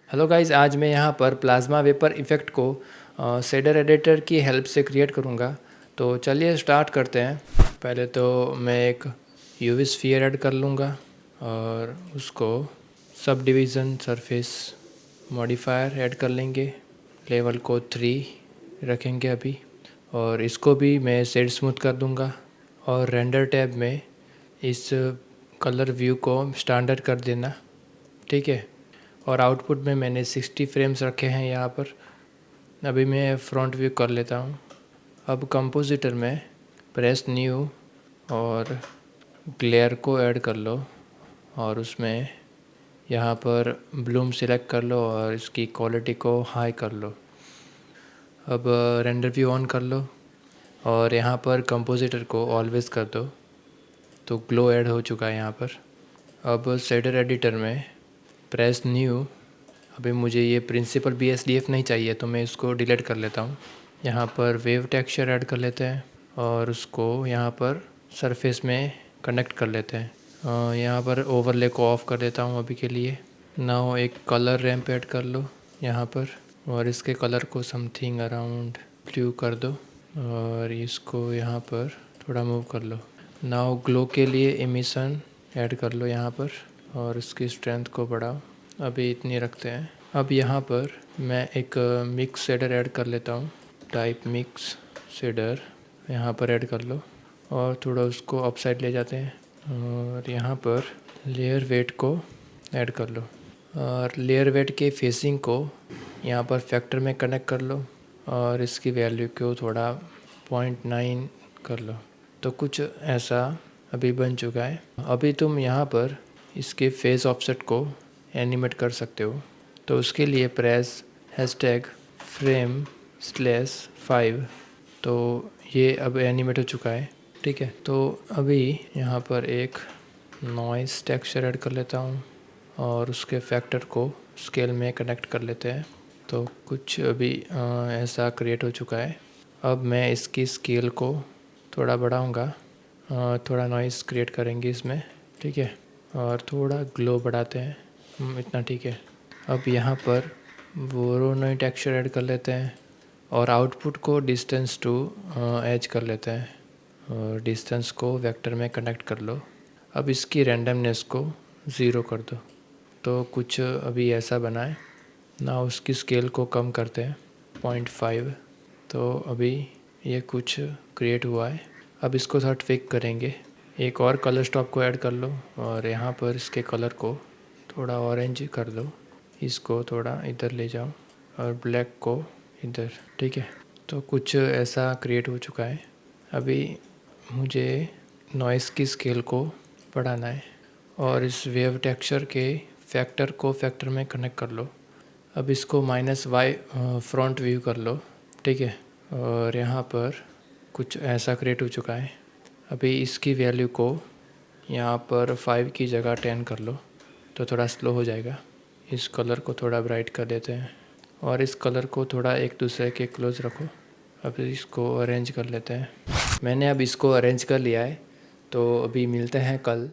Hello guys, आज मैं यहाँ पर प्लाज्मा वेपर इफ़ेक्ट को शेडर एडिटर की हेल्प से क्रिएट करूँगा। तो चलिए स्टार्ट करते हैं। पहले तो मैं एक यूवी स्फीयर ऐड कर लूँगा और उसको sub division surface modifier add कर लेंगे। लेवल को 3 रखेंगे अभी, और इसको भी मैं शेड स्मूथ कर दूँगा। और रेंडर टैब में इस कलर व्यू को स्टैंडर्ड कर देना, ठीक है। और आउटपुट में मैंने 60 फ्रेम्स रखे हैं यहाँ पर। अभी मैं फ्रंट व्यू कर लेता हूँ। अब कंपोजिटर में प्रेस न्यू और ग्लेयर को ऐड कर लो, और उसमें यहाँ पर ब्लूम सिलेक्ट कर लो और इसकी क्वालिटी को हाई कर लो। अब रेंडर व्यू ऑन कर लो और यहाँ पर कंपोजिटर को ऑलवेज़ कर दो, तो ग्लो ऐड हो चुका है यहाँ पर। अब शेडर एडिटर में प्रेस न्यू। अभी मुझे ये प्रिंसिपल BSDF नहीं चाहिए, तो मैं इसको डिलीट कर लेता हूँ। यहाँ पर वेव टेक्सचर ऐड कर लेते हैं और उसको यहाँ पर सरफेस में कनेक्ट कर लेते हैं। यहाँ पर ओवरले को ऑफ कर देता हूँ अभी के लिए। नाउ एक कलर रैंप ऐड कर लो यहाँ पर, और इसके कलर को समथिंग अराउंड ब्लू कर दो और इसको यहाँ पर थोड़ा मूव कर लो। नाउ ग्लो के लिए एमिशन ऐड कर लो यहाँ पर, और इसकी स्ट्रेंथ को बढ़ाओ। अभी इतनी रखते हैं। अब यहाँ पर मैं एक मिक्स शेडर ऐड कर लेता हूँ। टाइप मिक्स शेडर यहाँ पर ऐड कर लो और थोड़ा उसको अपसाइड ले जाते हैं, और यहाँ पर लेयर वेट को ऐड कर लो और लेयर वेट के फेसिंग को यहाँ पर फैक्टर में कनेक्ट कर लो और इसकी वैल्यू को थोड़ा 0.9 कर लो। तो कुछ ऐसा अभी बन चुका है। अभी तुम यहाँ पर इसके फेस ऑफसेट को एनिमेट कर सकते हो। तो उसके लिए प्रेस #frame/5। तो ये अब एनिमेट हो चुका है, ठीक है। तो अभी यहाँ पर एक नॉइस टेक्सचर ऐड कर लेता हूँ और उसके फैक्टर को स्केल में कनेक्ट कर लेते हैं। तो कुछ अभी ऐसा क्रिएट हो चुका है। अब मैं इसकी स्केल को थोड़ा बढ़ाऊँगा, थोड़ा नॉइस क्रिएट करेंगे इसमें, ठीक है। और थोड़ा ग्लो बढ़ाते हैं, इतना ठीक है। अब यहाँ पर वोरोनोई टेक्सचर ऐड कर लेते हैं और आउटपुट को डिस्टेंस टू एज कर लेते हैं, और डिस्टेंस को वेक्टर में कनेक्ट कर लो। अब इसकी रैंडमनेस को 0 कर दो। तो कुछ अभी ऐसा बना है ना। उसकी स्केल को कम करते हैं 0.5। तो अभी ये कुछ क्रिएट हुआ है। अब इसको थोड़ा ट्विक करेंगे। एक और कलर स्टॉप को ऐड कर लो और यहाँ पर इसके कलर को थोड़ा ऑरेंज कर दो। इसको थोड़ा इधर ले जाओ और ब्लैक को इधर, ठीक है। तो कुछ ऐसा क्रिएट हो चुका है। अभी मुझे नॉइस की स्केल को बढ़ाना है और इस वेव टेक्सचर के फैक्टर को फैक्टर में कनेक्ट कर लो। अब इसको -y फ्रंट व्यू कर लो, ठीक है। और यहाँ पर कुछ ऐसा क्रिएट हो चुका है। अभी इसकी वैल्यू को यहाँ पर 5 की जगह 10 कर लो, तो थोड़ा स्लो हो जाएगा। इस कलर को थोड़ा ब्राइट कर देते हैं और इस कलर को थोड़ा एक दूसरे के क्लोज रखो। अब इसको अरेंज कर लेते हैं। मैंने अब इसको अरेंज कर लिया है। तो अभी मिलते हैं कल।